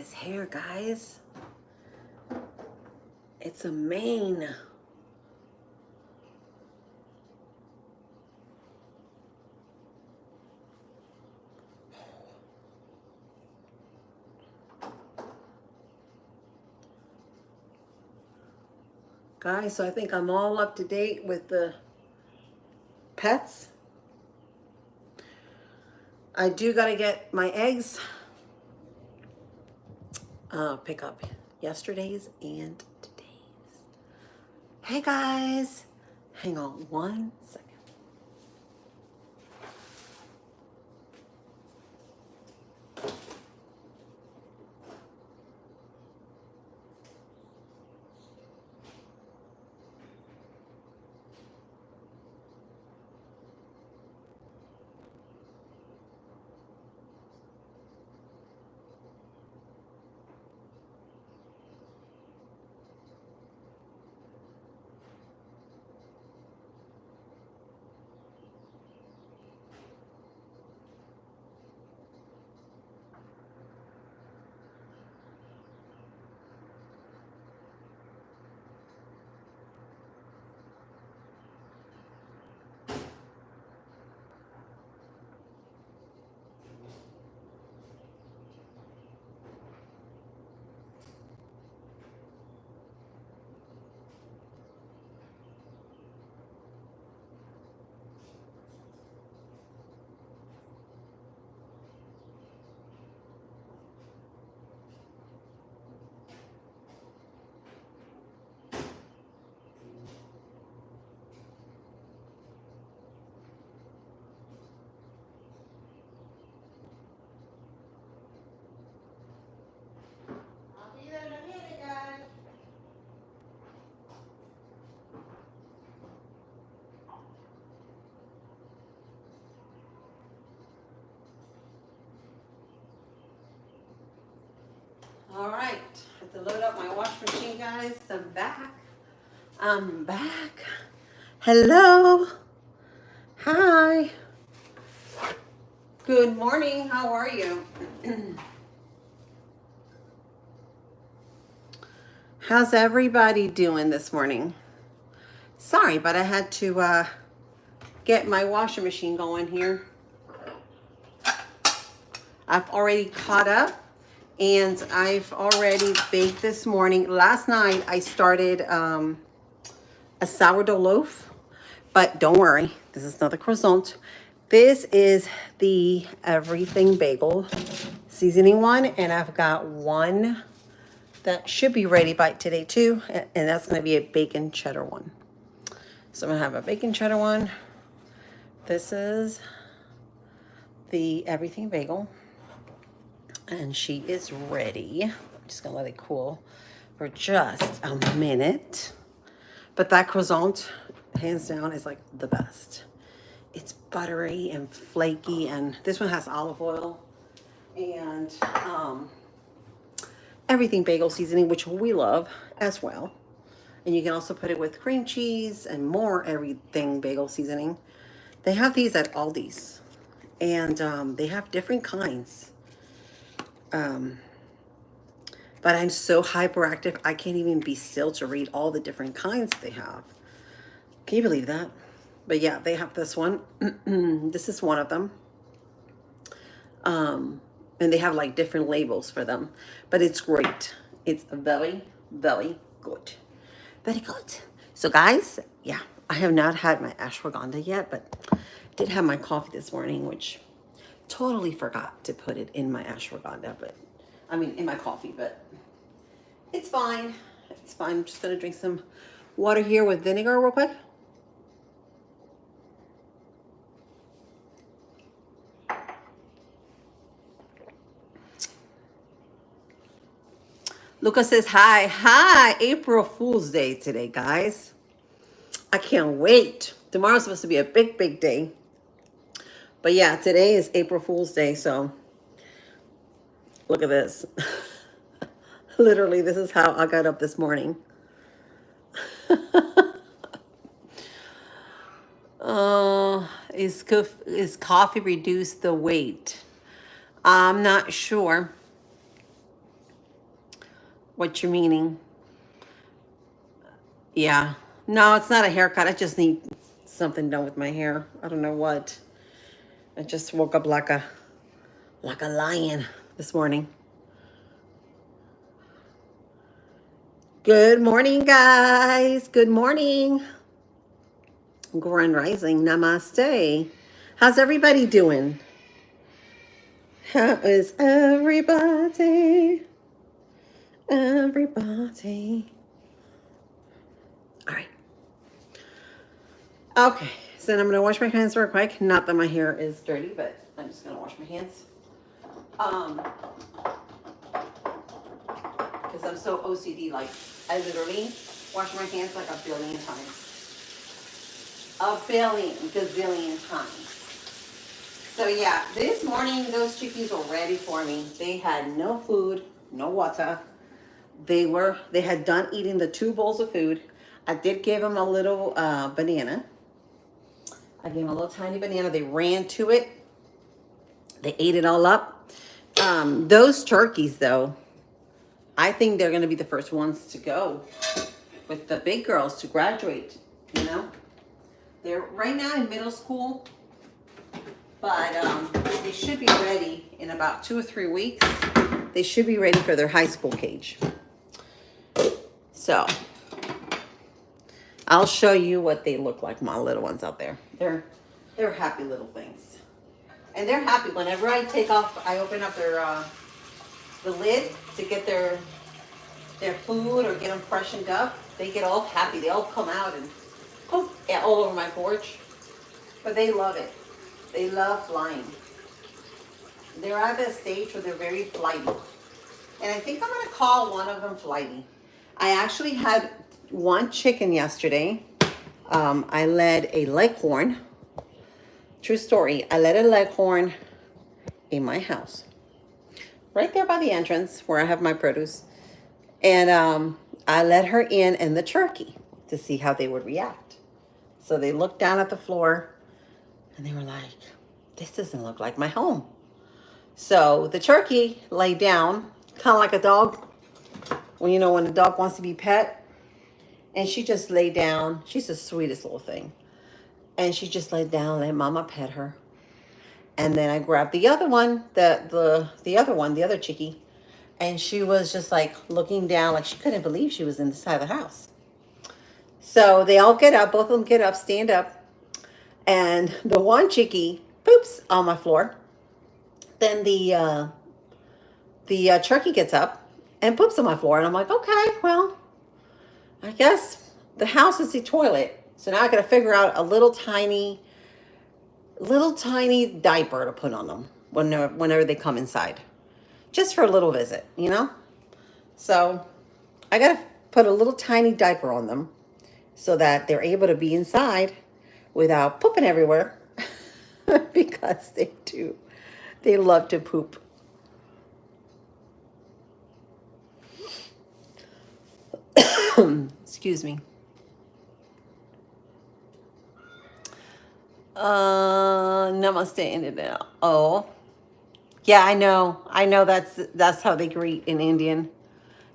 this hair, guys. It's a mane. Guys, so I think I'm all up to date with the pets. I do gotta get my eggs. Pick up yesterday's and today's. Hey guys, hang on 1 second. All right, I have to load up my wash machine, guys. I'm back. I'm back. Hello. Hi. Good morning. How are you? How's everybody doing this morning? Sorry, but I had to get my washing machine going here. I've already caught up. And I've already baked this morning. Last night I started a sourdough loaf, but don't worry, this is not the croissant. This is the everything bagel seasoning one, and I've got one that should be ready by today too, and that's going to be a bacon cheddar one. So I'm going to have a bacon cheddar one. This is the everything bagel. And she is ready. I'm just gonna let it cool for just a minute. But that croissant, hands down, is like the best. It's buttery and flaky, and this one has olive oil and everything bagel seasoning, which we love as well. And you can also put it with cream cheese and more everything bagel seasoning. They have these at Aldi's, and they have different kinds. But I'm so hyperactive, I can't even be still to read all the different kinds they have. Can you believe that? But yeah, they have this one. This is one of them. And they have like different labels for them. But it's great. It's very, very good. Very good. So guys, yeah, I have not had my ashwagandha yet, but did have my coffee this morning, which totally forgot to put it in my ashwagandha, but I mean in my coffee, but it's fine. It's fine. I'm just gonna drink some water here with vinegar real quick. Lucas says hi. Hi, April Fool's Day today, guys. I can't wait. Tomorrow's supposed to be a big, big day. But yeah, today is April Fool's Day, so look at this. Literally, this is how I got up this morning. Is coffee reduce the weight? I'm not sure. What you meaning? Yeah. No, it's not a haircut. I just need something done with my hair. I don't know what. I just woke up like a lion this morning. Good morning, guys. Good morning. Grand Rising. Namaste. How's everybody doing? How is everybody? Everybody. All right. Okay. So then I'm going to wash my hands real quick. Not that my hair is dirty, but I'm just going to wash my hands. Because I'm so OCD, like I literally wash my hands like a billion times. A billion, gazillion times. So yeah, this morning those chickies were ready for me. They had no food, no water. They had done eating the 2 bowls of food. I did give them a little banana. I gave them a little tiny banana. They ran to it. They ate it all up. Those turkeys though, I think they're going to be the first ones to go with the big girls to graduate, you know. They're right now in middle school, but they should be ready in about 2 or 3 weeks. They should be ready for their high school cage. So I'll show you what they look like, my little ones out there. They're happy little things. And they're happy whenever I open up their the lid to get their food or get them freshened up. They get all happy. They all come out and all over my porch. But they love it. They love flying. They're at that stage where they're very flighty. And I think I'm going to call one of them flighty. I actually had one chicken yesterday. I led a leghorn. True story. I led a leghorn in my house. Right there by the entrance where I have my produce. And I let her in and the turkey to see how they would react. So they looked down at the floor and they were like, this doesn't look like my home. So the turkey lay down, kind of like a dog. When the dog wants to be pet. And she just lay down. She's the sweetest little thing. And she just laid down and let mama pet her. And then I grabbed the other one, the other chickie. And she was just like looking down like she couldn't believe she was inside the house. So they all get up, both of them get up, stand up. And the one chickie poops on my floor. Then the turkey gets up and poops on my floor. And I'm like, okay, well, I guess the house is the toilet. So now I got to figure out a little tiny diaper to put on them whenever they come inside. Just for a little visit, you know? So I got to put a little tiny diaper on them so that they're able to be inside without pooping everywhere because they do. They love to poop. Excuse me. Namaste Indian. Oh. Yeah, I know that's how they greet in Indian.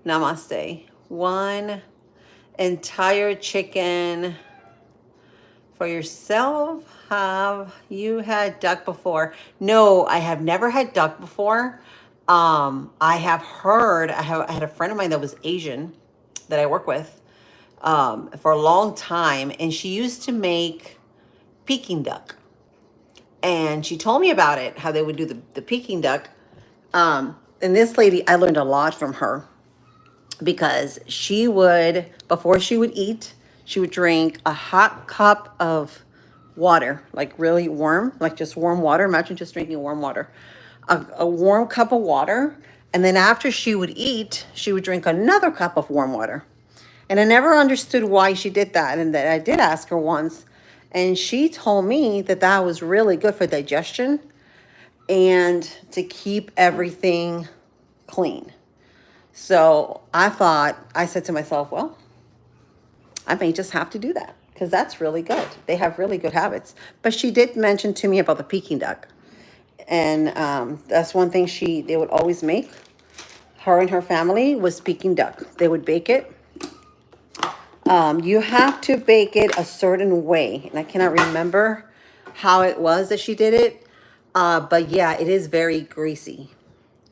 Namaste. One entire chicken for yourself. Have you had duck before? No, I have never had duck before. I had a friend of mine that was Asian that I work with for a long time, and she used to make Peking duck. And she told me about it, how they would do the Peking duck. And this lady, I learned a lot from her because she would, before she would eat, she would drink a hot cup of water, like really warm, like just warm water. Imagine just drinking warm water. A warm cup of water. And then after she would eat, she would drink another cup of warm water. And I never understood why she did that. And that I did ask her once. And she told me that that was really good for digestion and to keep everything clean. So I said to myself, well, I may just have to do that because that's really good. They have really good habits. But she did mention to me about the Peking duck. And that's one thing they would always make. her and her family was Peking duck. They would bake it. You have to bake it a certain way, and I cannot remember how it was that she did it. But yeah, it is very greasy.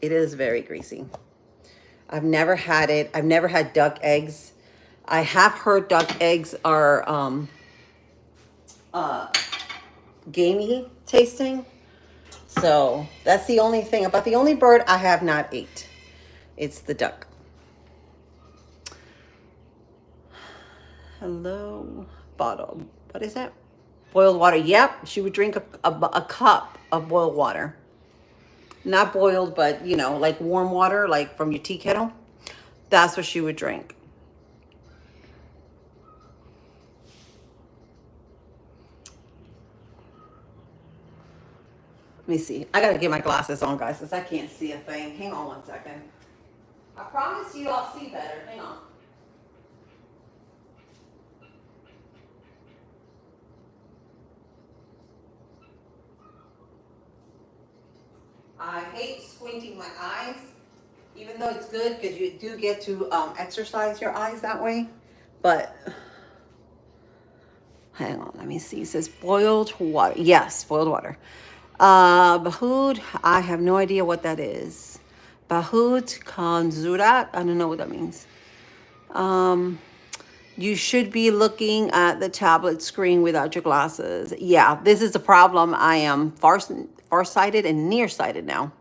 It is very greasy. I've never had it. I've never had duck eggs. I have heard duck eggs are gamey tasting. So that's the only thing about the only bird I have not ate. It's the duck. Hello, bottle. What is that? Boiled water. Yep, she would drink a cup of boiled water. Not boiled, but you know, like warm water, like from your tea kettle. That's what she would drink. Let me see. I gotta get my glasses on, guys, because I can't see a thing. Hang on one second. I promise you I'll see better. Hang on. I hate squinting my eyes, even though it's good because you do get to exercise your eyes that way. But hang on, let me see. It says boiled water. Yes, boiled water. Bahud, I have no idea what that is. Bahud Kanzurat, I don't know what that means. You should be looking at the tablet screen without your glasses. Yeah, this is a problem. I am farsighted and nearsighted now.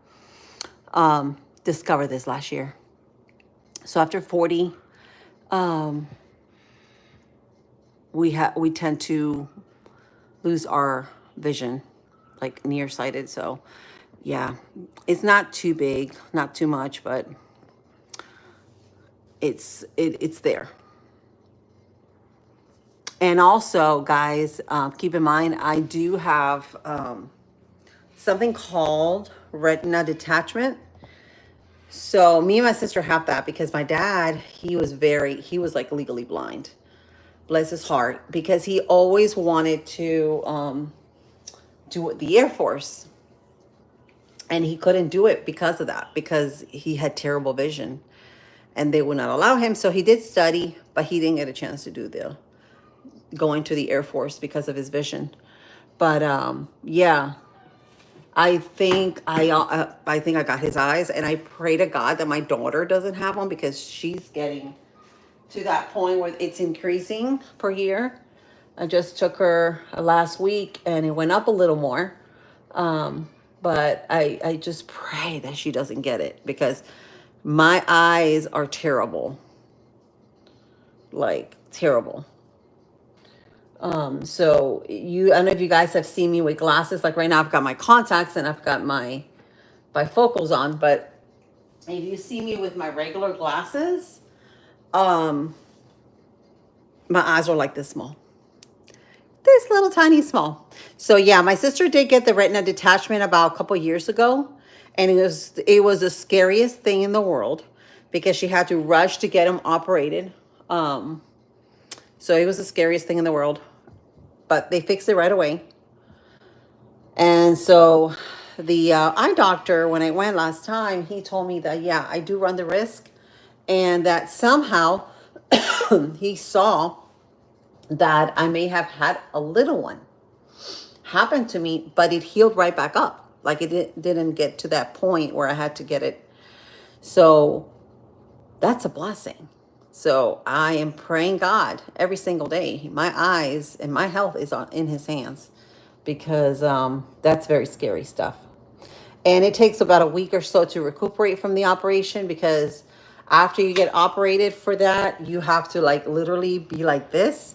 Discovered this last year. So after 40, we tend to lose our vision, like nearsighted. So yeah, it's not too big, not too much, but it's there. And also, guys, keep in mind, I do have something called retina detachment. So me and my sister have that because my dad, he was like legally blind. Bless his heart, because he always wanted to do the Air Force. And he couldn't do it because of that, because he had terrible vision and they would not allow him. So he did study, but he didn't get a chance to do going to the Air Force because of his vision. But yeah, I think I got his eyes, and I pray to God that my daughter doesn't have one, because she's getting to that point where it's increasing per year. I just took her last week and it went up a little more. But I just pray that she doesn't get it, because my eyes are terrible. Like terrible. So I don't know if you guys have seen me with glasses. Like right now I've got my contacts and I've got my bifocals on, but if you see me with my regular glasses, my eyes are like this small. This little tiny small. So yeah, my sister did get the retina detachment about a couple years ago, and it was the scariest thing in the world, because she had to rush to get him operated. So it was the scariest thing in the world, but they fixed it right away. And so the eye doctor, when I went last time, he told me that, yeah, I do run the risk, and that somehow he saw that I may have had a little one happen to me, but it healed right back up. Like it didn't get to that point where I had to get it. So that's a blessing. So I am praying God every single day. My eyes and my health is in his hands, because that's very scary stuff. And it takes about a week or so to recuperate from the operation, because after you get operated for that, you have to like literally be like this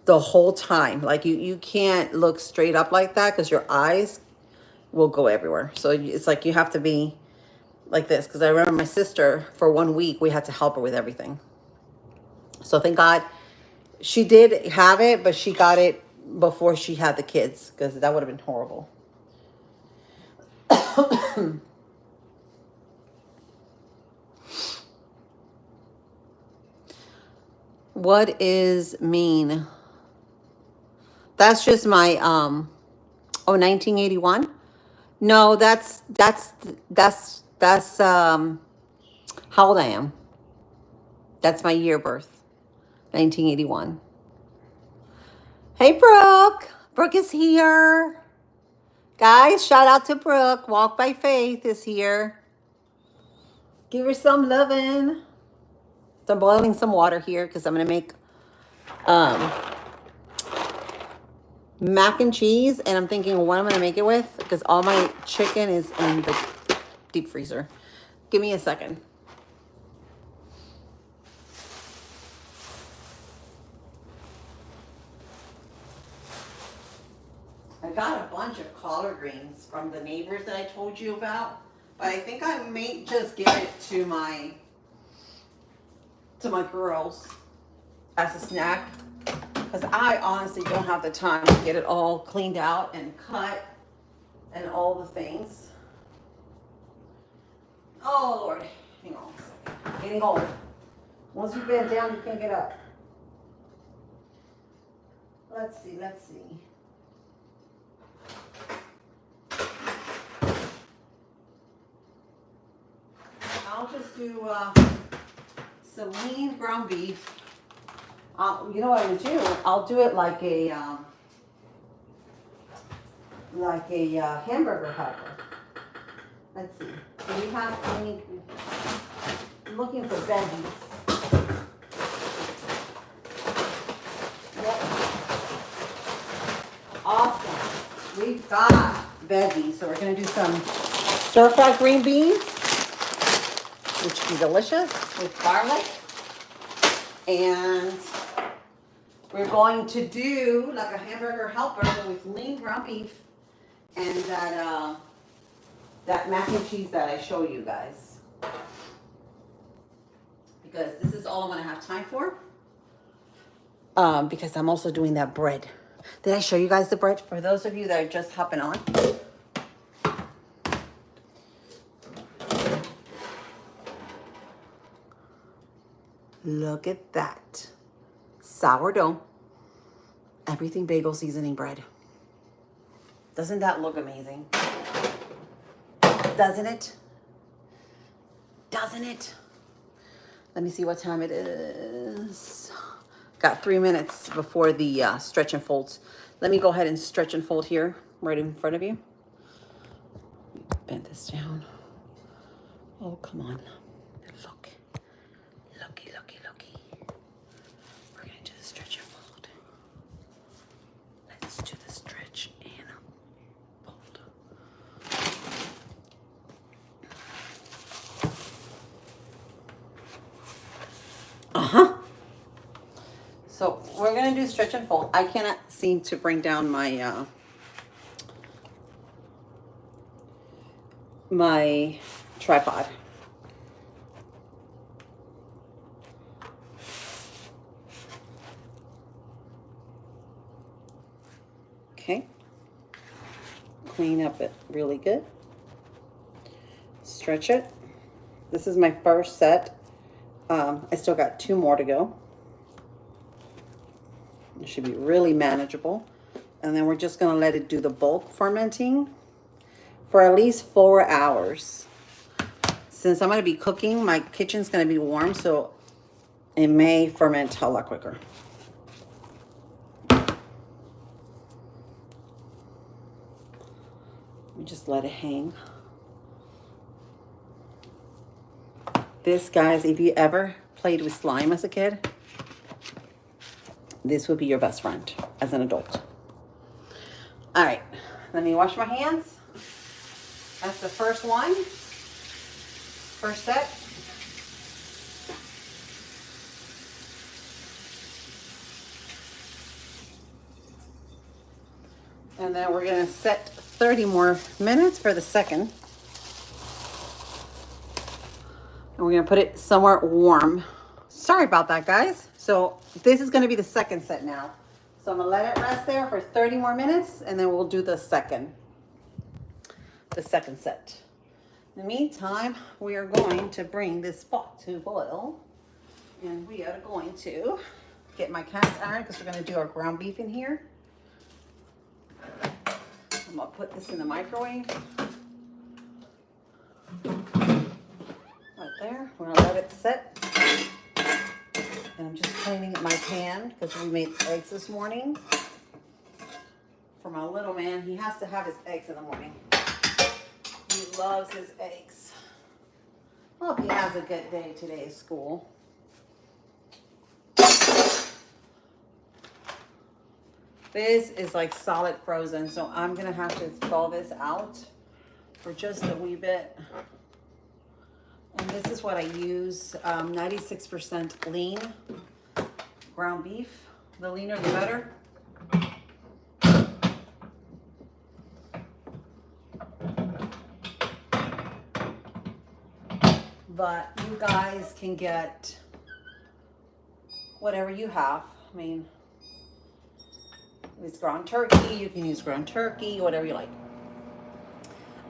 the whole time. Like you can't look straight up like that, because your eyes will go everywhere. So it's like you have to be like this. Because I remember my sister, for 1 week, we had to help her with everything. So thank God she did have it, but she got it before she had the kids, because that would have been horrible. What is mean? That's just my 1981. No, that's how old I am. That's my year birth, 1981. Hey, Brooke. Brooke is here. Guys, shout out to Brooke. Walk by Faith is here. Give her some loving. So I'm boiling some water here because I'm going to make mac and cheese. And I'm thinking what I'm going to make it with because all my chicken is in the deep freezer. Give me a second. I got a bunch of collard greens from the neighbors that I told you about, but I think I may just give it to my girls as a snack because I honestly don't have the time to get it all cleaned out and cut and all the things. Oh Lord, hang on a second. Getting old. Once you bend down, you can't get up. Let's see. I'll just do some lean ground beef. You know what I would do? I'll do it like a hamburger helper. Let's see. So we have any? I'm looking for veggies. Yep. Awesome. We've got veggies, so we're gonna do some stir-fried green beans, which would be delicious with garlic. And we're going to do like a hamburger helper with lean ground beef and that mac and cheese that I show you guys. Because this is all I'm gonna have time for. Because I'm also doing that bread. Did I show you guys the bread? For those of you that are just hopping on. Look at that. Sourdough. Everything bagel seasoning bread. Doesn't that look amazing? Doesn't it? Doesn't it? Let me see what time it is. Got 3 minutes before the stretch and folds. Let me go ahead and stretch and fold here, right in front of you. Bend this down. Oh, come on. Look. Looky. We're going to do the stretch and fold. Let's do the stretch and fold. So we're going to do stretch and fold. I cannot seem to bring down my my tripod. Okay. Clean up it really good. Stretch it. This is my first set. I still got 2 more to go. It should be really manageable. And then we're just going to let it do the bulk fermenting for at least 4 hours. Since I'm going to be cooking, my kitchen's going to be warm, so it may ferment a lot quicker. Let me just let it hang. This, guys, if you ever played with slime as a kid, this would be your best friend as an adult. All right, let me wash my hands. That's the first one. First set. And then we're gonna set 30 more minutes for the second. And we're gonna put it somewhere warm. Sorry about that, guys. So this is gonna be the second set now. So I'm gonna let it rest there for 30 more minutes and then we'll do the second set. In the meantime, we are going to bring this pot to boil. And we are going to get my cast iron because we're gonna do our ground beef in here. I'm gonna put this in the microwave. Like there. We're gonna let it sit. And I'm just cleaning my pan because we made eggs this morning. For my little man, he has to have his eggs in the morning. He loves his eggs. Hope he has a good day today at school. This is like solid frozen, so I'm gonna have to thaw this out for just a wee bit. And this is what I use, 96% lean ground beef. The leaner, the better. But you guys can get whatever you have. I mean, it's ground turkey, you can use ground turkey, whatever you like.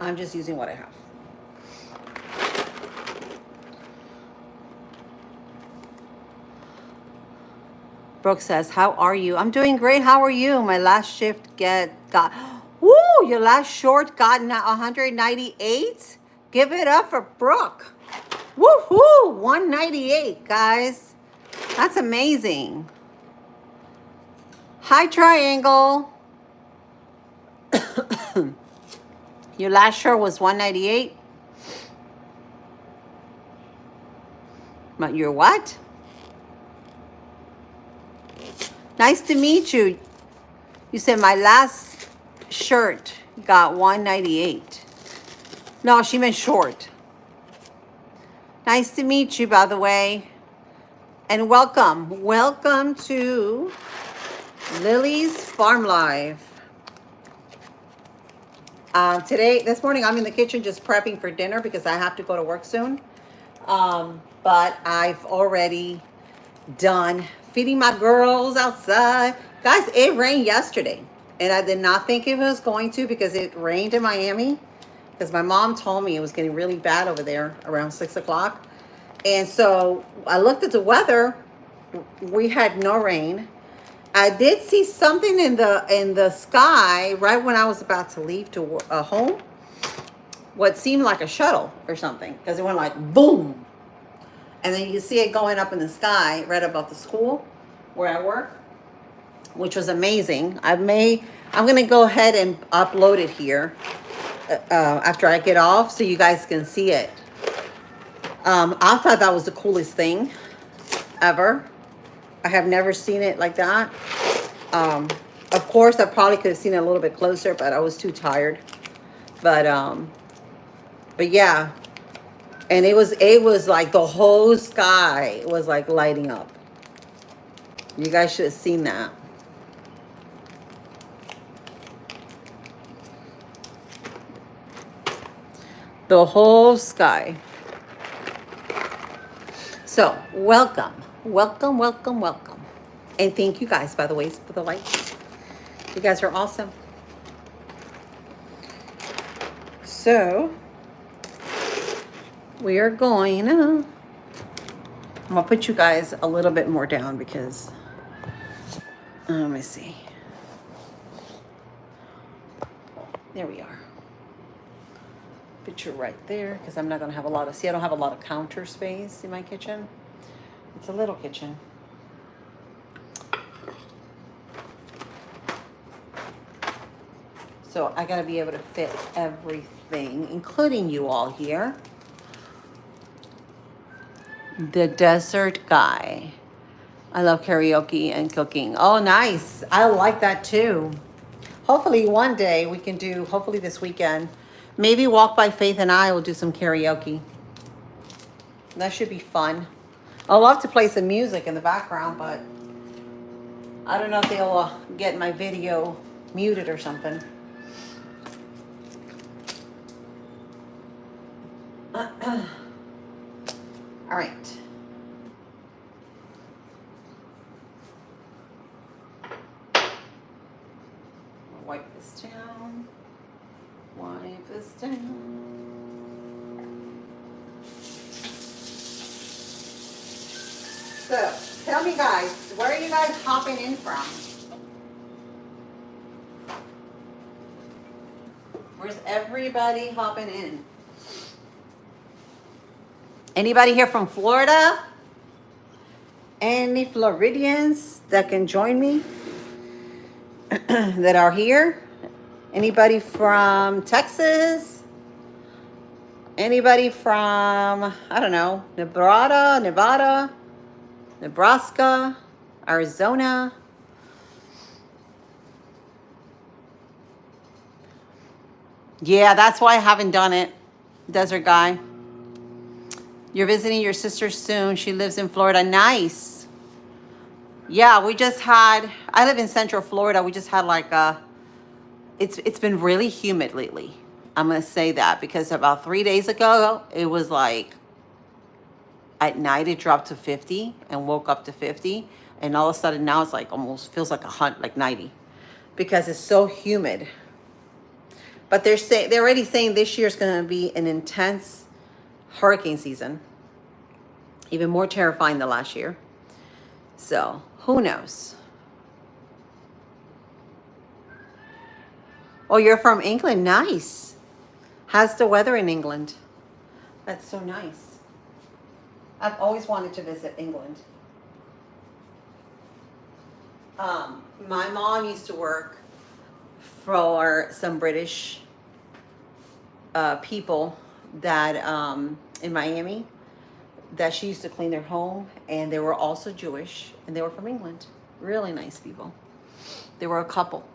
I'm just using what I have. Brooke says, how are you? I'm doing great. How are you? My last shift got, woo, your last short got 198. Give it up for Brooke. Woohoo, 198, guys. That's amazing. Hi, Triangle. Your last short was 198. But your what? Nice to meet you. You said my last shirt got 198. No, she meant short. Nice to meet you, by the way. And welcome. Welcome to Lily's Farm Life. This morning, I'm in the kitchen just prepping for dinner because I have to go to work soon. But I've already done feeding my girls outside. Guys, it rained yesterday. And I did not think it was going to because it rained in Miami. Because my mom told me it was getting really bad over there around 6 o'clock. And so I looked at the weather. We had no rain. I did see something in the sky right when I was about to leave to home. What seemed like a shuttle or something. Because it went like boom. And then you see it going up in the sky right above the school where I work, which was amazing. I'm going to go ahead and upload it here after I get off so you guys can see it. I thought that was the coolest thing ever. I have never seen it like that. Of course, I probably could have seen it a little bit closer, but I was too tired. But yeah. And it was like the whole sky was like lighting up. You guys should have seen that. The whole sky. So, welcome. Welcome, welcome, welcome. And thank you guys, by the way, for the likes. You guys are awesome. So, we are going to... I'm going to put you guys a little bit more down because... let me see. There we are. Put you right there because I'm not going to have a lot of... See, I don't have a lot of counter space in my kitchen. It's a little kitchen. So I got to be able to fit everything, including you all here. The desert guy. I love karaoke and cooking. Oh, nice. I like that too. Hopefully one day we can do, hopefully this weekend, maybe Walk by Faith and I will do some karaoke. That should be fun. I love to play some music in the background, but I don't know if they'll get my video muted or something. All right. Wipe this down. Wipe this down. So, tell me guys, where are you guys hopping in from? Where's everybody hopping in? Anybody here from Florida? Any Floridians that can join me that are here? Anybody from Texas? Anybody from, I don't know, Nevada, Nebraska, Arizona? Yeah, that's why I haven't done it. Desert guy. You're visiting your sister soon. She lives in Florida. Nice. Yeah, we just had, I live in Central Florida. We just had like it's been really humid lately. I'm going to say that because about 3 days ago, it was like at night it dropped to 50 and woke up to 50. And all of a sudden now it's like almost feels like like 90 because it's so humid. But they're already saying this year is going to be an intense hurricane season, even more terrifying than last year. So who knows? Oh, you're from England. Nice. How's the weather in England? That's so nice. I've always wanted to visit England. My mom used to work for some British people that in Miami that she used to clean their home, and they were also Jewish, and they were from England. Really nice people. They were a couple.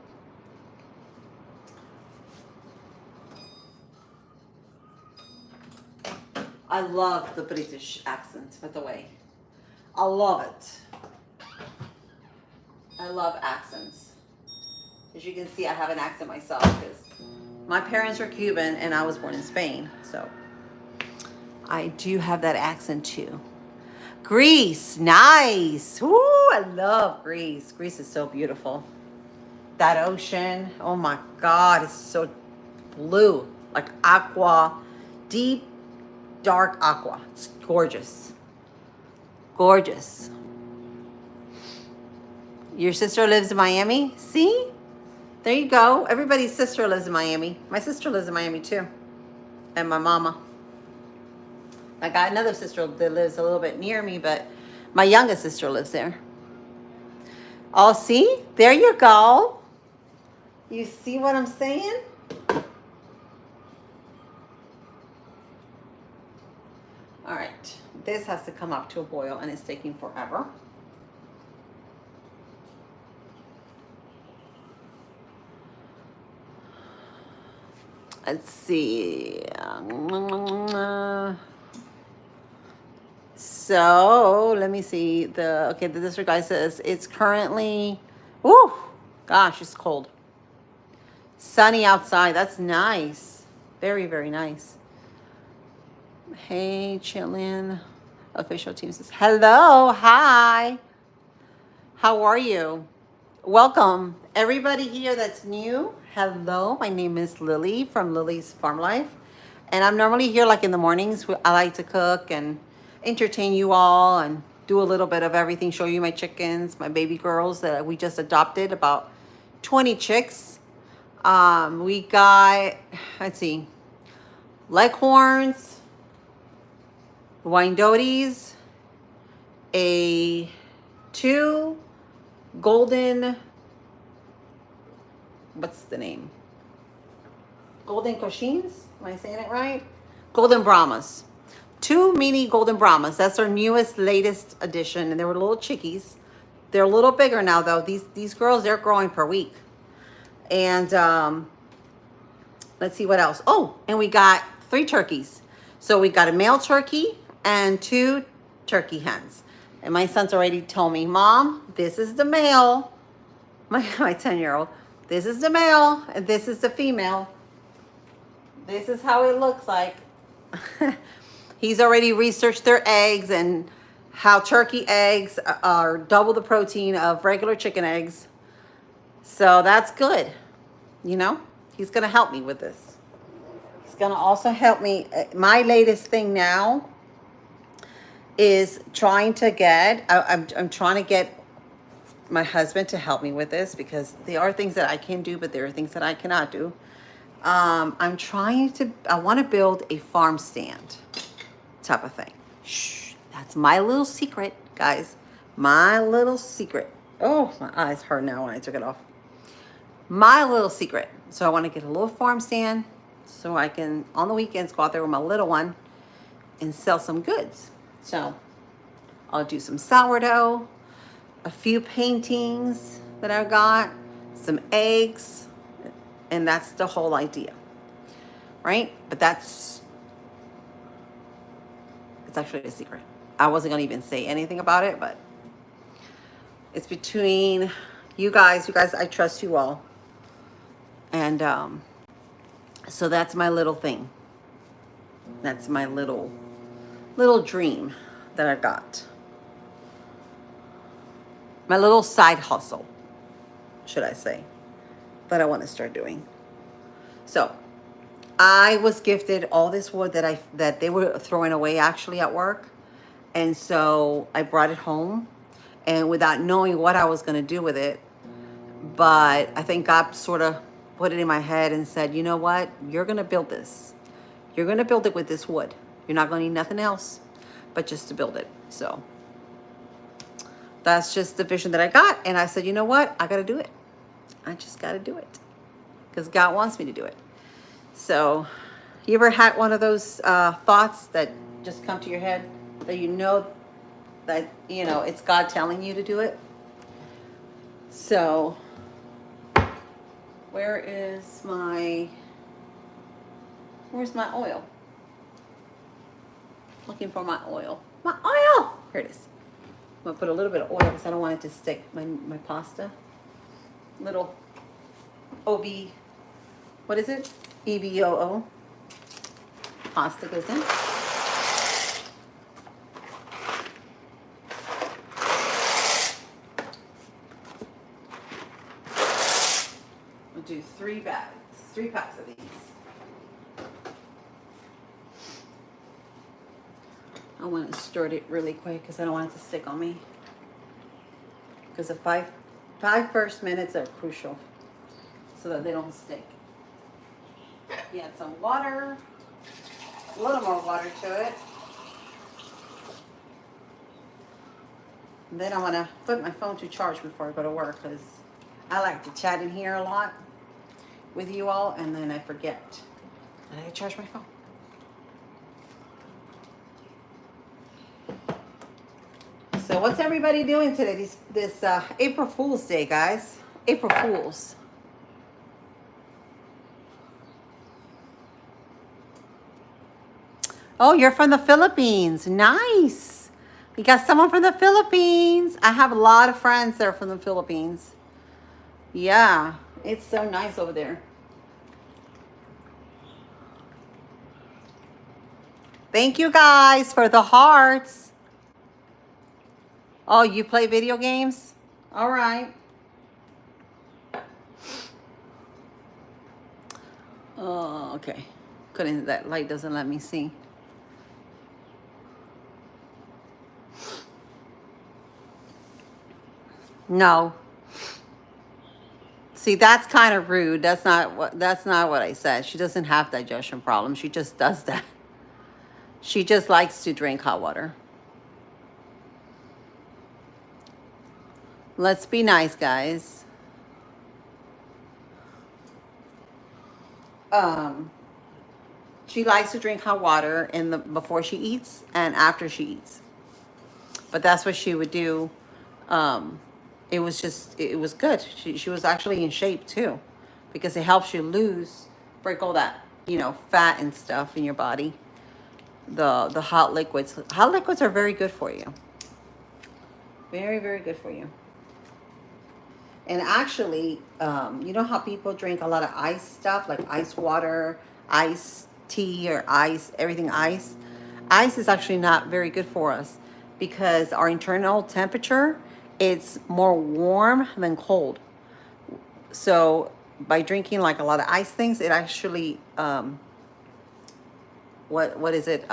I love the British accent, by the way. I love it. I love accents. As you can see, I have an accent myself because my parents were Cuban and I was born in Spain. So I do have that accent too. Greece, nice. Woo, I love Greece. Greece is so beautiful. That ocean, oh my God, it's so blue, like aqua, deep, dark aqua. It's gorgeous. Gorgeous. Your sister lives in Miami? See? There you go. Everybody's sister lives in Miami. My sister lives in Miami too. And my mama. I got another sister that lives a little bit near me, but my youngest sister lives there. Oh, see? There you go. You see what I'm saying? All right. This has to come up to a boil, and it's taking forever. Let's see. So let me see. The district guy says it's currently, whoo, gosh, it's cold. Sunny outside. That's nice. Very, very nice. Hey, Chitlin. Official team says hello. Hi. How are you? Welcome. Everybody here that's new. Hello. My name is Lily from Lily's Farm Life. And I'm normally here like in the mornings. I like to cook and entertain you all and do a little bit of everything. Show you my chickens, my baby girls that we just adopted, about 20 chicks. We got, let's see, Leghorns, Wyandottes, two golden, what's the name? Golden Cochins? Am I saying it right? Golden Brahmas. Two mini Golden Brahmas. That's our newest, latest addition. And they were little chickies. They're a little bigger now, though. These girls, they're growing per week. And let's see what else. Oh, and we got 3 turkeys. So we got a male turkey and 2 turkey hens. And my son's already told me, Mom, this is the male. My 10-year-old. This is the male and this is the female. This is how it looks like. He's already researched their eggs and how turkey eggs are double the protein of regular chicken eggs. So that's good. You know, he's going to help me with this. He's going to also help me. My latest thing now is trying to get, I'm trying to get my husband to help me with this because there are things that I can do, but there are things that I cannot do. I want to build a farm stand type of thing. Shh, that's my little secret, guys. My little secret. Oh, my eyes hurt now when I took it off. My little secret. So I want to get a little farm stand so I can, on the weekends, go out there with my little one and sell some goods. So I'll do some sourdough, a few paintings that I got, some eggs, and that's the whole idea, right? But it's actually a secret. I wasn't gonna even say anything about it, but it's between you guys. You guys, I trust you all. And so that's my little thing. That's my little dream that I got. My little side hustle, should I say, that I want to start doing. So I was gifted all this wood that they were throwing away actually at work. And so I brought it home, and without knowing what I was going to do with it, but I think God sort of put it in my head and said, you know what? You're going to build this. You're going to build it with this wood. You're not going to need nothing else but just to build it. So that's just the vision that I got. And I said, you know what? I got to do it. I just got to do it because God wants me to do it. So you ever had one of those thoughts that just come to your head that that, it's God telling you to do it? So where's my oil? Looking for my oil. My oil! Here it is. I'm gonna put a little bit of oil because I don't want it to stick my pasta. Little OB, what is it? EBOO. Pasta goes in. We'll do 3 packs of these. I want to stir it really quick because I don't want it to stick on me. Because the five first minutes are crucial so that they don't stick. You add some water, a little more water to it. And then I want to put my phone to charge before I go to work because I like to chat in here a lot with you all, and then I forget that I charge my phone. So what's everybody doing today? This April Fool's Day, guys. April Fools. Oh, you're from the Philippines. Nice. We got someone from the Philippines. I have a lot of friends that are from the Philippines. Yeah, it's so nice over there. Thank you guys for the hearts. Oh, you play video games? All right. Oh, okay. That light doesn't let me see. No. See, that's kind of rude. That's not what I said. She doesn't have digestion problems. She just does that. She just likes to drink hot water. Let's be nice, guys. She likes to drink hot water before she eats and after she eats. But that's what she would do. It was good. She was actually in shape too, because it helps you break all that, fat and stuff in your body. The hot liquids. Hot liquids are very good for you. Very, very good for you. And actually, you know how people drink a lot of ice stuff, like ice water, ice tea, or everything ice? Ice is actually not very good for us because our internal temperature, it's more warm than cold. So by drinking like a lot of ice things, it actually, what is it?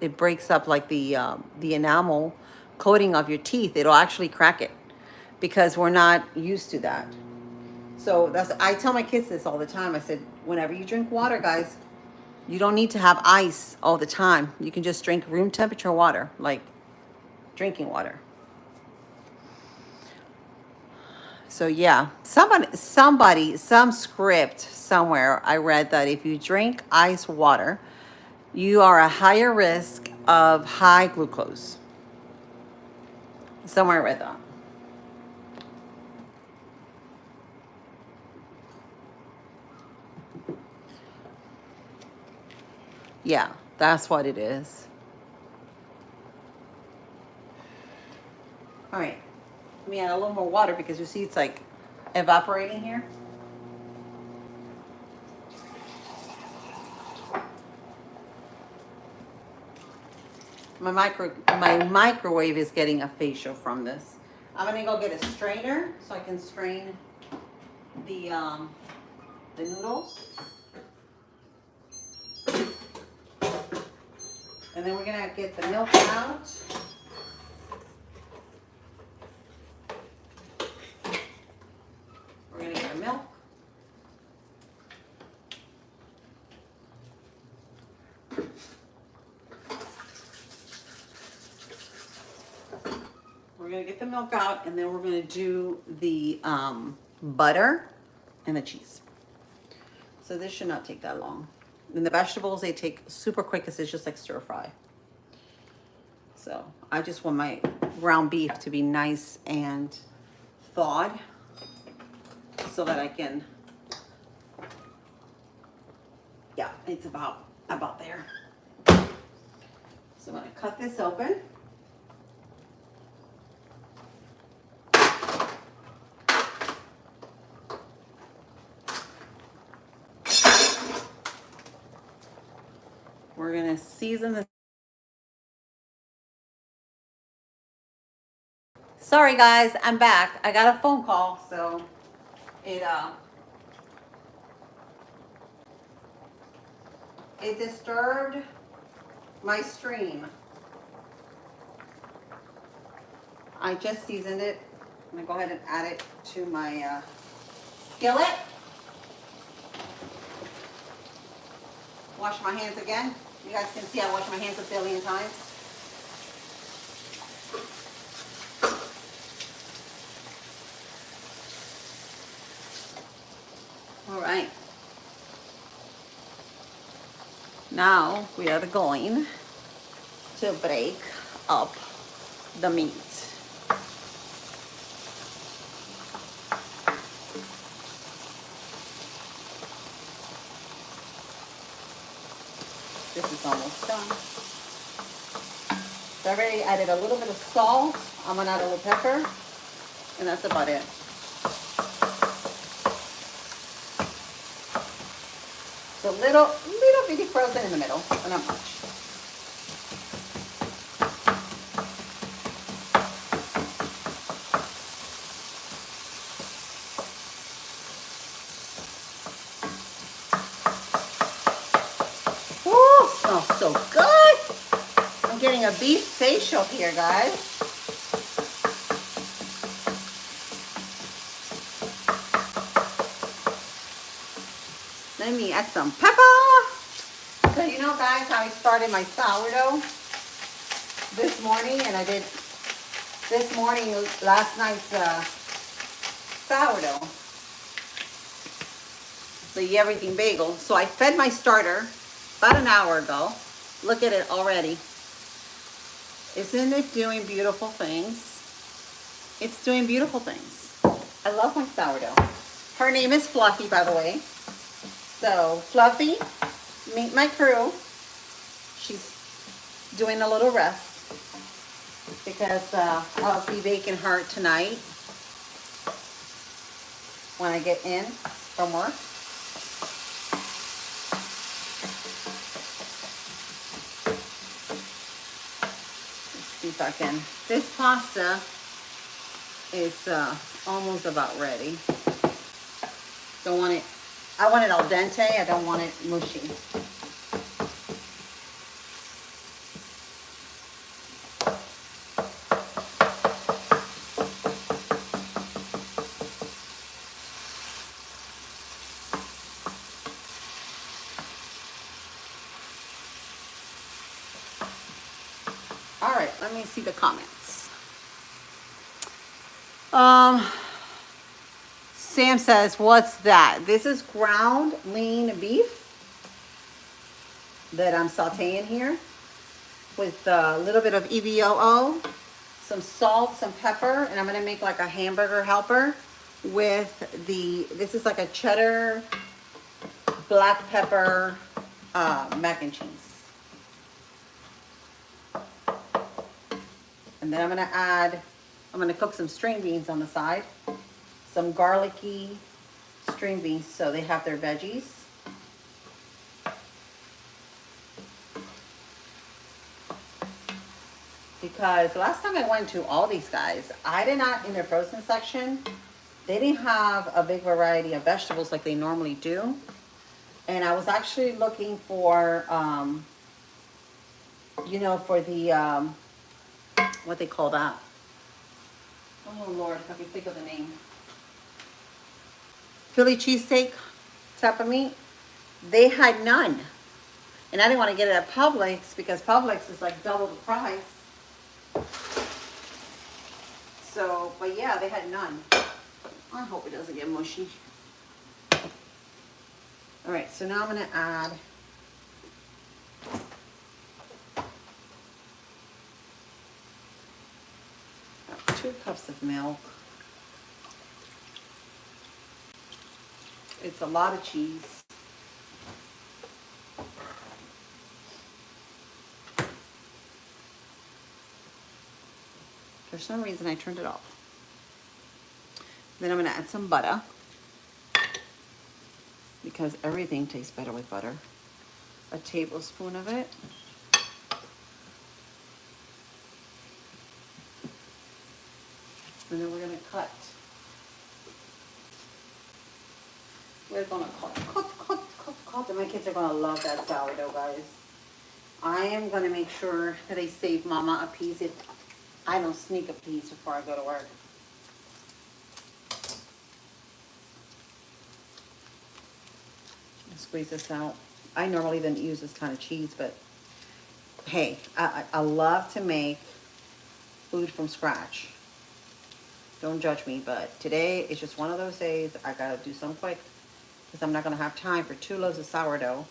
It breaks up like the enamel coating of your teeth. It'll actually crack it because we're not used to that. So I tell my kids this all the time. I said, whenever you drink water, guys, You don't need to have ice all the time. You can just drink room temperature water, like drinking water. So yeah, some script somewhere I read that if you drink ice water, you are a higher risk of high glucose. Somewhere I read that. Yeah, that's what it is. All right, let me add a little more water because you see it's like evaporating here. My microwave is getting a facial from this. I'm gonna go get a strainer so I can strain the noodles. And then we're gonna get the milk out. We're gonna get our milk. We're gonna get the milk out, and then we're gonna do the butter and the cheese. So this should not take that long. And the vegetables, they take super quick because it's just like stir fry. So I just want my ground beef to be nice and thawed so that I can, yeah, it's about there. So I'm gonna cut this open. We're gonna season this. Sorry guys, I'm back. I got a phone call, so it disturbed my stream. I just seasoned it. I'm gonna go ahead and add it to my skillet. Wash my hands again. You guys can see I wash my hands a billion times. All right. Now we are going to break up the meat. This is almost done. So I already added a little bit of salt. I'm gonna add a little pepper, and that's about it. So little bitty frozen in the middle, but not much. Ooh, smells so good. I'm getting a beef facial here, guys. Let me add some pepper. So you know, guys, how I started my sourdough this morning, and I did this morning last night's sourdough, the everything bagel. So I fed my starter about an hour ago. Look at it already. Isn't it doing beautiful things? It's doing beautiful things. I love my sourdough. Her name is Fluffy, by the way. So Fluffy, meet my crew. She's doing a little rest because I'll be baking her tonight when I get in from work. Let's see if I can. This pasta is almost about ready. Don't want it. I want it al dente. I don't want it mushy. All right, let me see the comments. Sam says, what's that? This is ground lean beef that I'm sauteing here with a little bit of EVOO, some salt, some pepper, and I'm gonna make like a hamburger helper with this is like a cheddar, black pepper, mac and cheese. And then I'm gonna cook some string beans on the side, some garlicky string beans so they have their veggies. Because last time I went to Aldi's, guys, I did not, in their frozen section, they didn't have a big variety of vegetables like they normally do. And I was actually looking for, you know, for the, what they call that. Oh, Lord, if I can think of the name. Philly cheesesteak type of meat. They had none. And I didn't want to get it at Publix because Publix is like double the price. So, but yeah, they had none. I hope it doesn't get mushy. All right, so now I'm going to add about 2 cups of milk. It's a lot of cheese. For some reason, I turned it off. Then I'm going to add some butter because everything tastes better with butter. A tablespoon of it. And then we're going to cut. We're going to cut. And my kids are going to love that sourdough, guys. I am going to make sure that I save Mama a piece if I don't sneak a piece before I go to work. Squeeze this out. I normally don't use this kind of cheese, but hey, I love to make food from scratch. Don't judge me, but today is just one of those days. I gotta do something quick because I'm not gonna have time for 2 loaves of sourdough,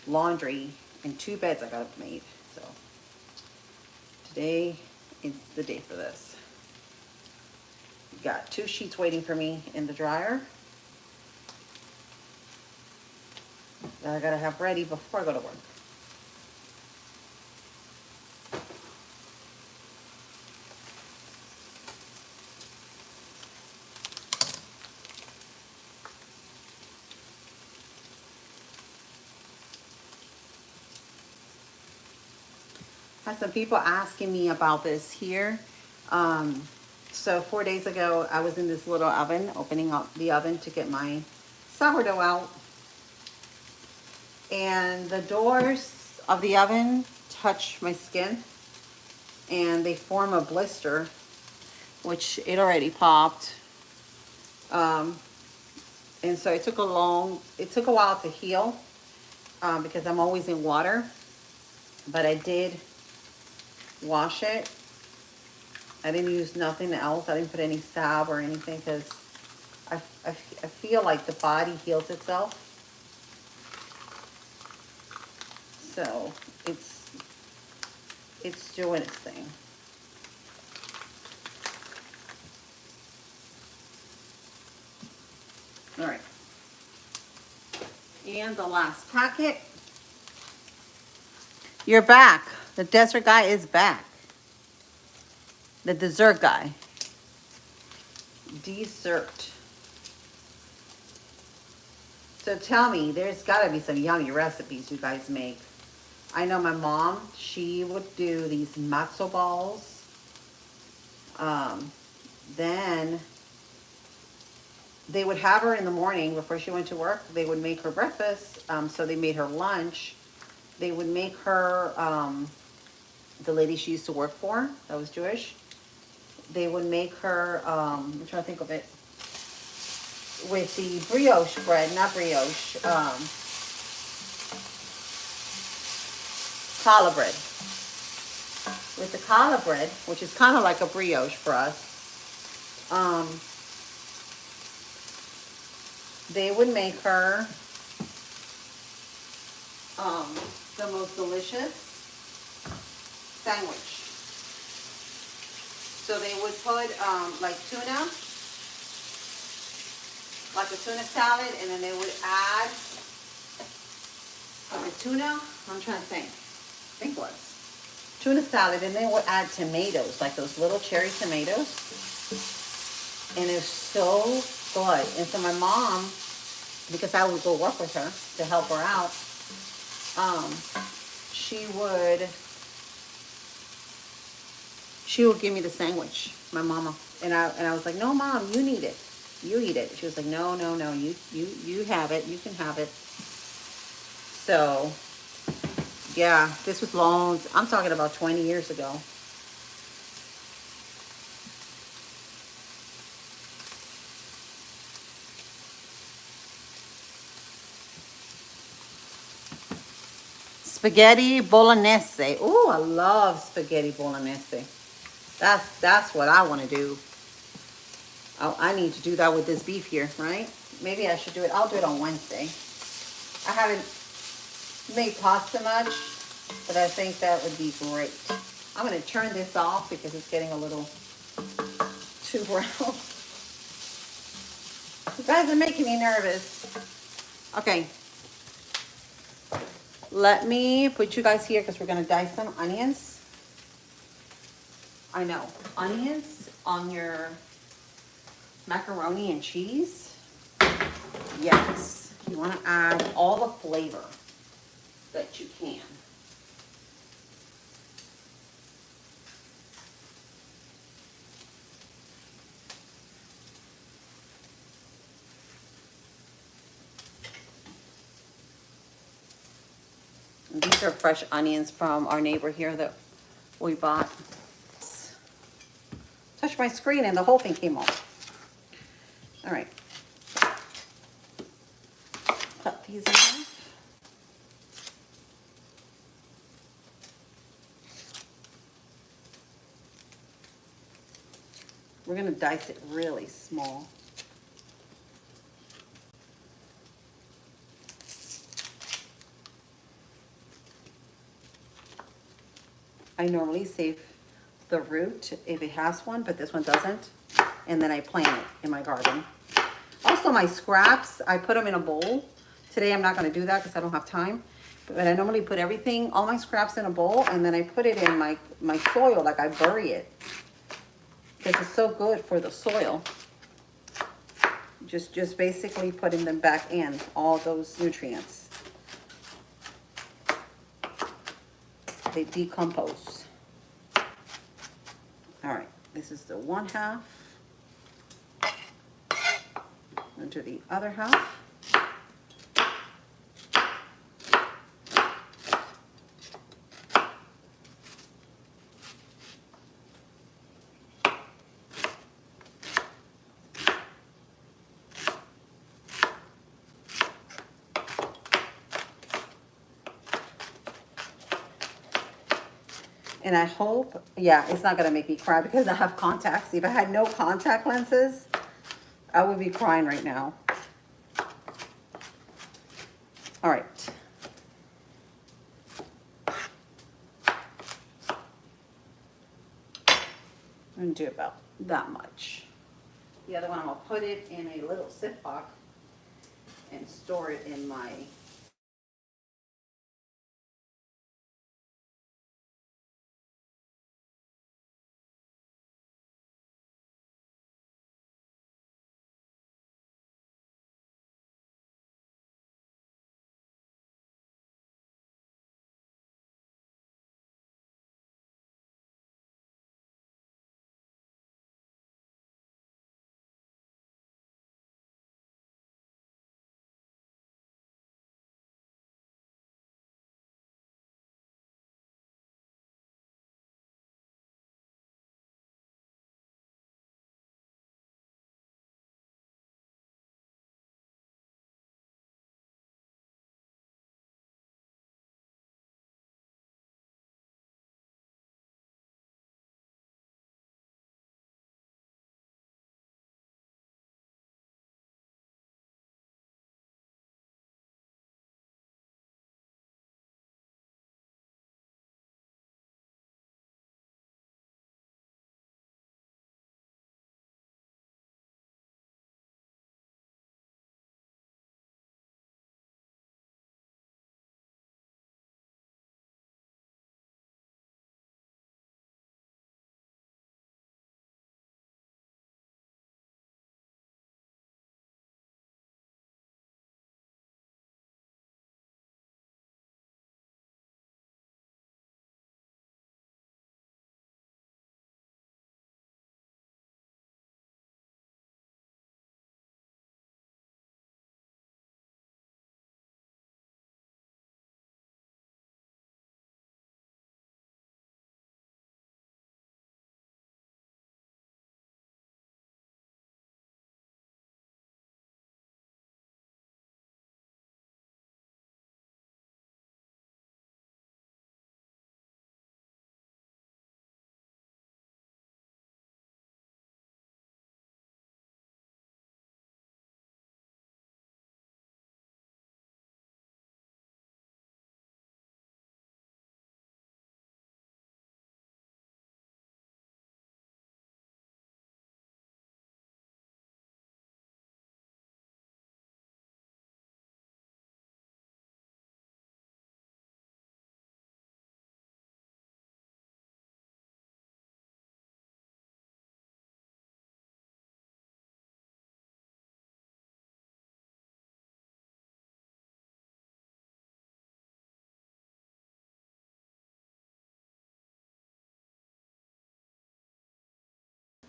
laundry, and 2 beds I gotta make. So today is the day for this. Got 2 sheets waiting for me in the dryer that I gotta have ready before I go to work. Had some people asking me about this here. So 4 days ago, I was in this little oven, opening up the oven to get my sourdough out. And the doors of the oven touch my skin and they form a blister, which it already popped. And so it took a while to heal because I'm always in water, but I did wash it. I didn't use nothing else. I didn't put any salve or anything because I feel like the body heals itself. So it's doing its thing. All right. And the last packet. You're back. The desert guy is back. The dessert guy. Dessert. So tell me, there's got to be some yummy recipes you guys make. I know my mom, she would do these matzo balls. Then they would have her in the morning before she went to work. They would make her breakfast. So they made her lunch. They would make her, the lady she used to work for, that was Jewish. They would make her, I'm trying to think of it, with the brioche bread, not brioche, challah bread. with the challah bread, which is kind of like a brioche for us. They would make her the most delicious sandwich. So they would put like tuna, like a tuna salad, and then they would add the tuna. I'm trying to think what tuna salad, and they would add tomatoes, like those little cherry tomatoes, and it's so good. And so my mom, because I would go work with her to help her out, she would give me the sandwich, my mama, and I was like, no, Mom, you need it, you eat it. She was like, no, no, no, you have it, you can have it. So yeah, this was long. I'm talking about 20 years ago. Spaghetti bolognese. Oh, I love spaghetti bolognese. That's what I want to do. I need to do that with this beef here, right? Maybe I should do it. I'll do it on Wednesday. I haven't made pasta much, but I think that would be great. I'm going to turn this off because it's getting a little too brown. You guys are making me nervous. Okay. Let me put you guys here because we're going to dice some onions. I know. Onions on your macaroni and cheese. Yes. You want to add all the flavor that you can. And these are fresh onions from our neighbor here that we bought. Touched my screen and the whole thing came off. All right. Cut these in half. We're going to dice it really small. I normally save the root if it has one, but this one doesn't. And then I plant it in my garden. Also, my scraps, I put them in a bowl. Today I'm not going to do that because I don't have time. But I normally put everything, all my scraps in a bowl, and then I put it in my soil, like I bury it. Because it's so good for the soil. Just basically putting them back in, all those nutrients. They decompose. All right, this is the one half. Into the other half. And I hope, yeah, it's not gonna make me cry because I have contacts. If I had no contact lenses, I would be crying right now. All right. I'm gonna do about that much. The other one, I'm gonna put it in a little Ziploc and store it in my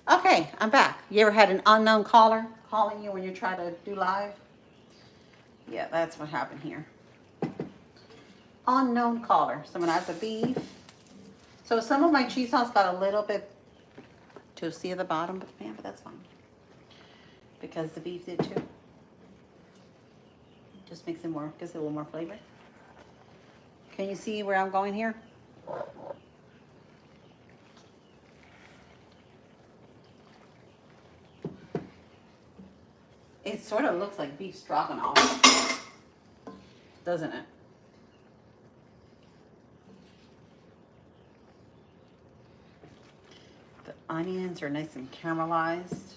Okay, I'm back. You ever had an unknown caller calling you when you try to do live? Yeah, that's what happened here. Unknown caller. So I'm gonna add the beef. So some of my cheese sauce got a little bit toasty at the bottom, but man, but that's fine. Because the beef did too. Just makes it more, gives it a little more flavor. Can you see where I'm going here? It sort of looks like beef stroganoff, doesn't it? The onions are nice and caramelized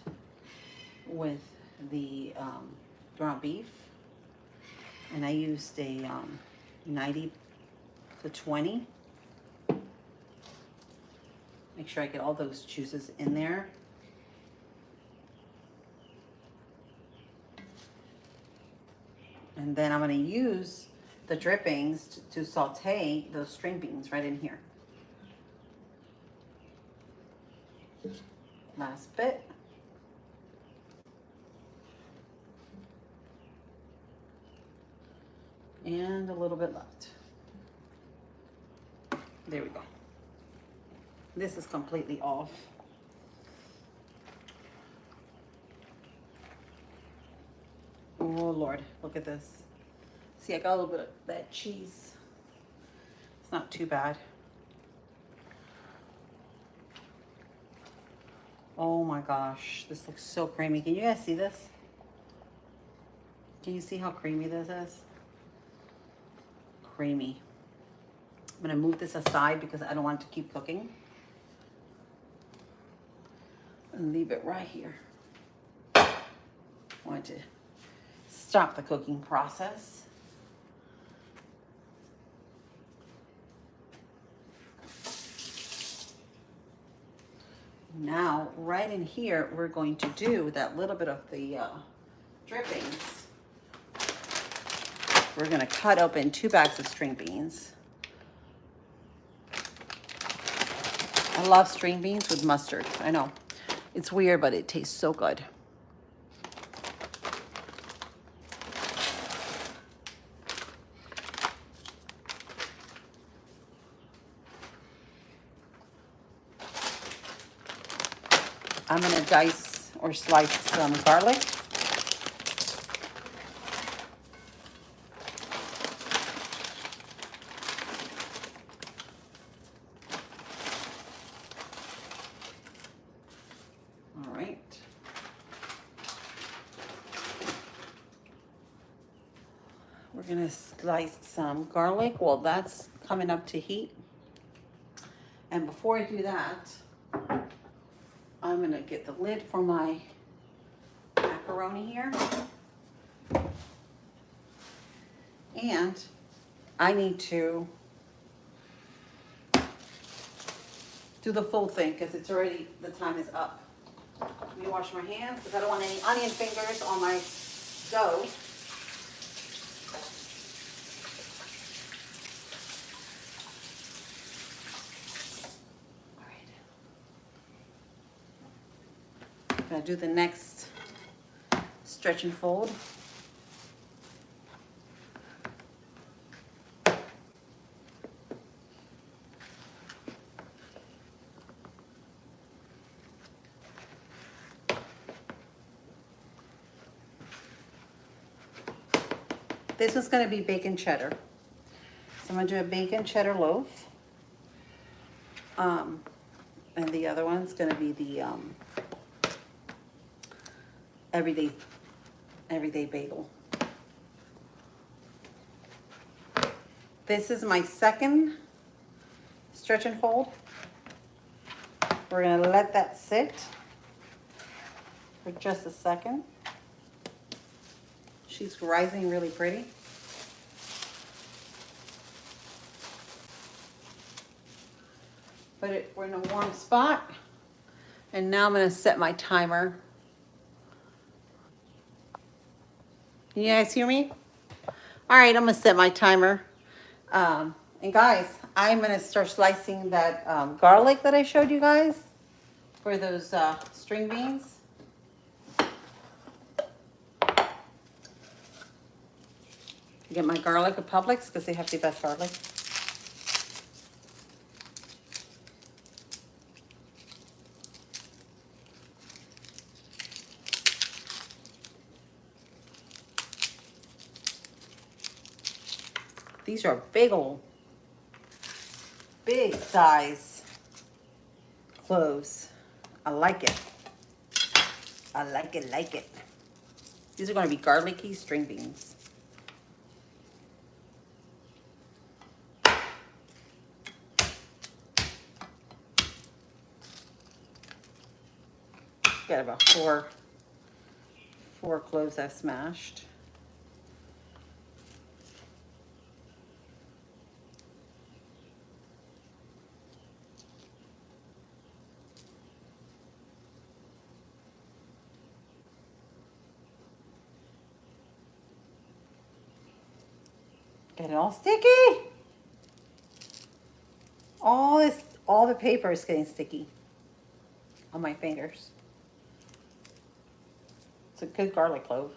with the ground beef. And I used a 90 to 20. Make sure I get all those juices in there. And then I'm going to use the drippings to saute those string beans right in here. Last bit. And a little bit left. There we go. This is completely off. Oh Lord, look at this. See, I got a little bit of that cheese. It's not too bad. Oh my gosh, this looks so creamy. Can you guys see this? Can you see how creamy this is? Creamy. I'm gonna move this aside because I don't want it to keep cooking. And leave it right here. I want to stop the cooking process. Now, right in here, we're going to do that little bit of the drippings. We're gonna cut open 2 bags of string beans. I love string beans with mustard. I know, it's weird, but it tastes so good. I'm gonna dice or slice some garlic. All right. We're gonna slice some garlic while that's coming up to heat. And before I do that, I'm gonna get the lid for my macaroni here. And I need to do the full thing because it's already, the time is up. Let me wash my hands because I don't want any onion fingers on my dough. All right. I'm gonna do the next stretch and fold. This is going to be bacon cheddar. So I'm going to do a bacon cheddar loaf. And the other one's going to be the everyday bagel. This is my second stretch and fold. We're going to let that sit for just a second. She's rising really pretty. We're in a warm spot. And now I'm gonna set my timer. Can you guys hear me? All right, I'm gonna set my timer. And guys, I'm gonna start slicing that garlic that I showed you guys for those string beans. Get my garlic at Publix because they have the best garlic. These are big size cloves. I like it. I like it. These are going to be garlicky string beans. Got about four cloves I've smashed. Get it all sticky. All the paper is getting sticky on my fingers. It's a good garlic clove.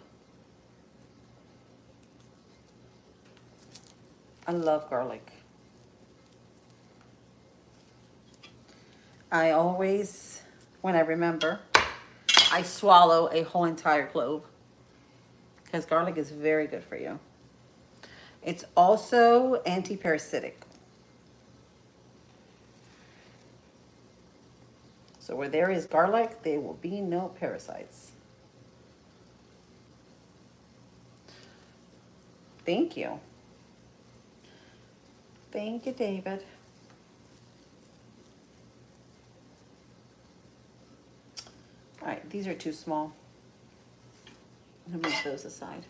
I love garlic. I always, when I remember, I swallow a whole entire clove because garlic is very good for you. It's also anti-parasitic. So where there is garlic, there will be no parasites. Thank you. Thank you, David. All right, these are too small. I'm gonna move those aside.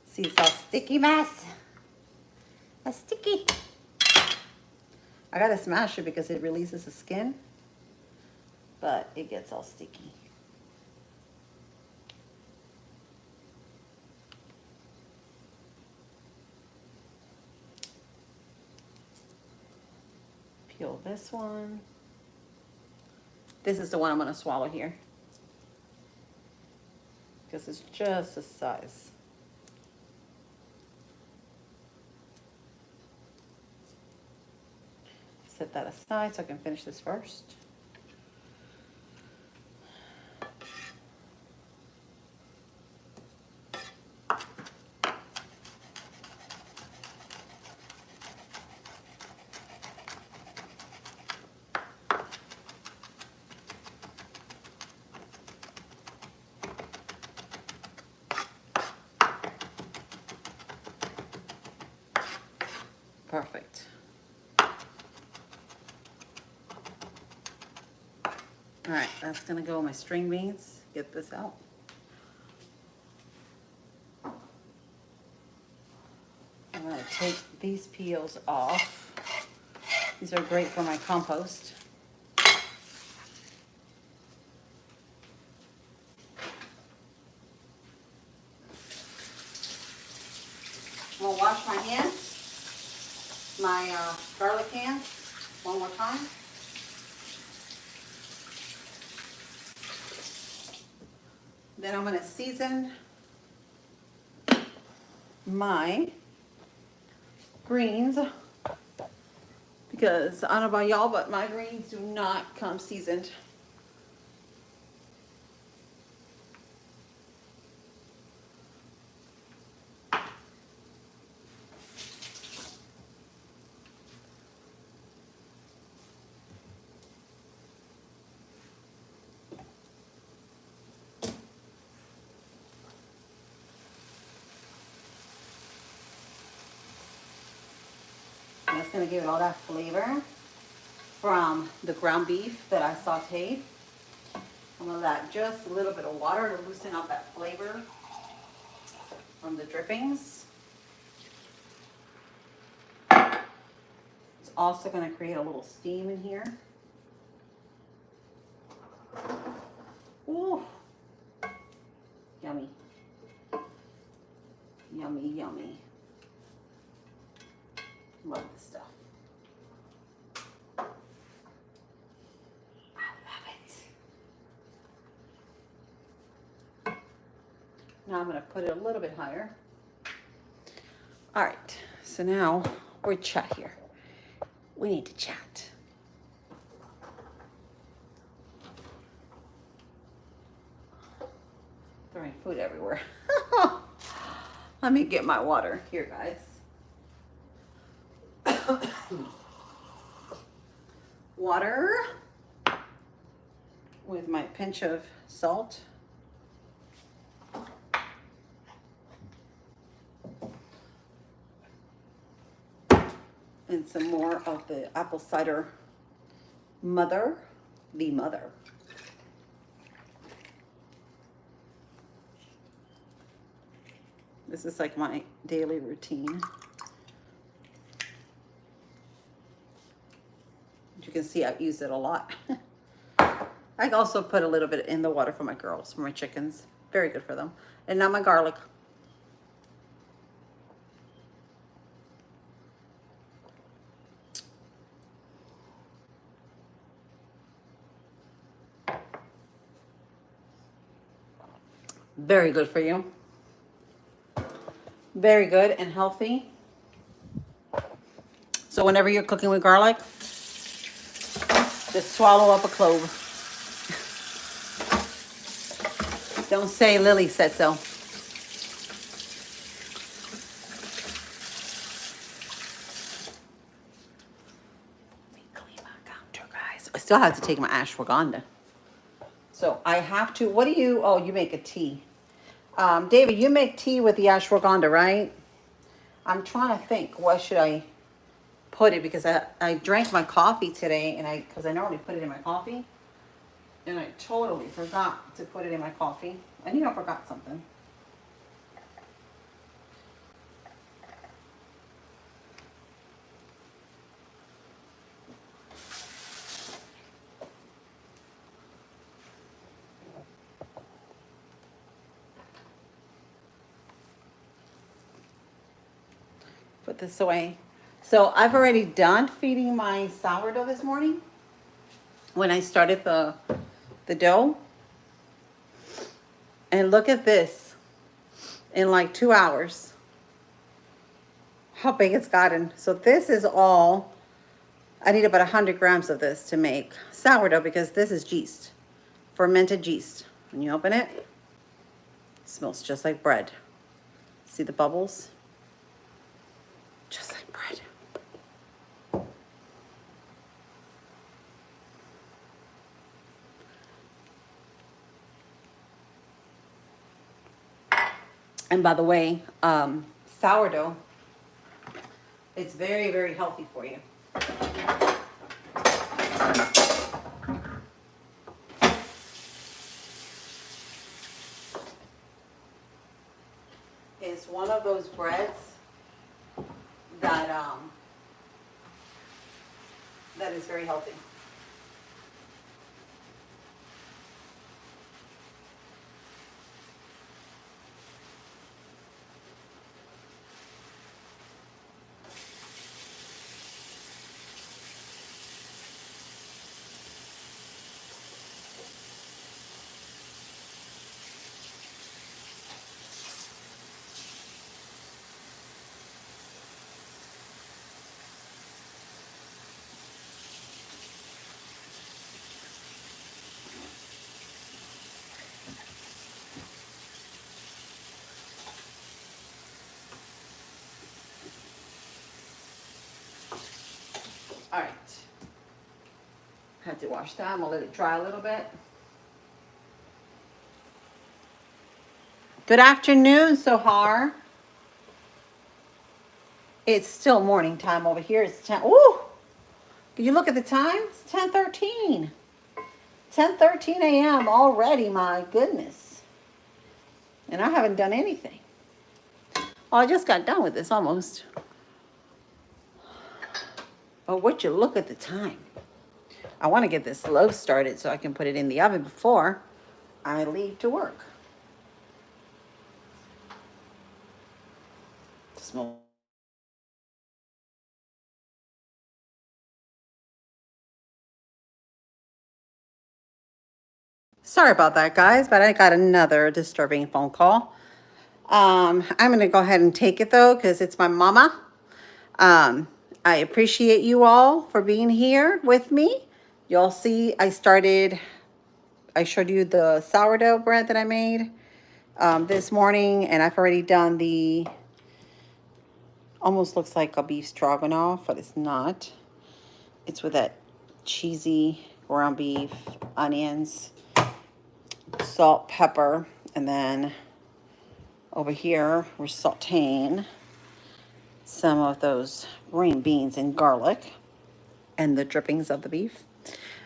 See, it's all sticky mess. That's sticky. I gotta smash it because it releases the skin, but it gets all sticky. Peel this one. This is the one I'm gonna swallow here because it's just the size. Set that aside so I can finish this first. Perfect. All right, that's gonna go with my string beans. Get this out. I'm gonna take these peels off. These are great for my compost. I'm gonna wash my hands, my garlic hands, one more time. Then I'm gonna season my greens because I don't know about y'all, but my greens do not come seasoned. And it's gonna give it all that flavor from the ground beef that I sauteed. I'm gonna add just a little bit of water to loosen up that flavor from the drippings. It's also gonna create a little steam in here. Ooh, yummy. Yummy, yummy. Love this stuff. I love it. Now I'm going to put it a little bit higher. All right, so now we're chat here. We need to chat. Throwing food everywhere. Let me get my water here, guys. Water with my pinch of salt. And some more of the apple cider mother. This is like my daily routine. As you can see, I use it a lot. I also put a little bit in the water for my girls, for my chickens. Very good for them. And now my garlic. Very good for you. Very good and healthy. So whenever you're cooking with garlic, just swallow up a clove. Don't say Lily said so. Let me clean my counter, guys. I still have to take my ashwagandha. So I have to, what do you, oh, you make a tea. David, you make tea with the ashwagandha, right? I'm trying to think, what should I put it? Because I drank my coffee today, and because I normally put it in my coffee, and I totally forgot to put it in my coffee. I knew I forgot something. Put this away. So I've already done feeding my sourdough this morning. When I started the dough. And look at this. In like 2 hours. How big it's gotten. So this is all. I need about 100 grams of this to make sourdough, because this is yeast. Fermented yeast. When you open it, it smells just like bread. See the bubbles? Just like bread. And by the way, sourdough, it's very, very healthy for you. It's one of those breads that that is very healthy. All right. Had to wash that. I'm gonna let it dry a little bit. Good afternoon, Sohar. It's still morning time over here. It's 10. Ooh! Can you look at the time? It's 10:13. 10:13 a.m. already, my goodness. And I haven't done anything. Oh, I just got done with this almost. But would you look at the time? I want to get this loaf started so I can put it in the oven before I leave to work. Smell. Sorry about that, guys, but I got another disturbing phone call. I'm going to go ahead and take it though, because it's my mama. I appreciate you all for being here with me. You'll see I showed you the sourdough bread that I made this morning, and I've already done the, almost looks like a beef stroganoff, but it's not. It's with that cheesy ground beef, onions, salt, pepper, and then over here we're sauteing some of those green beans and garlic and the drippings of the beef.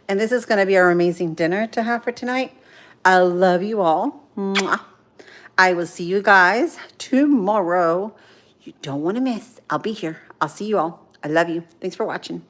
And this is going to be our amazing dinner to have for tonight. I love you all. Mwah. I will see you guys tomorrow. You don't want to miss. I'll be here. I'll see you all. I love you. Thanks for watching.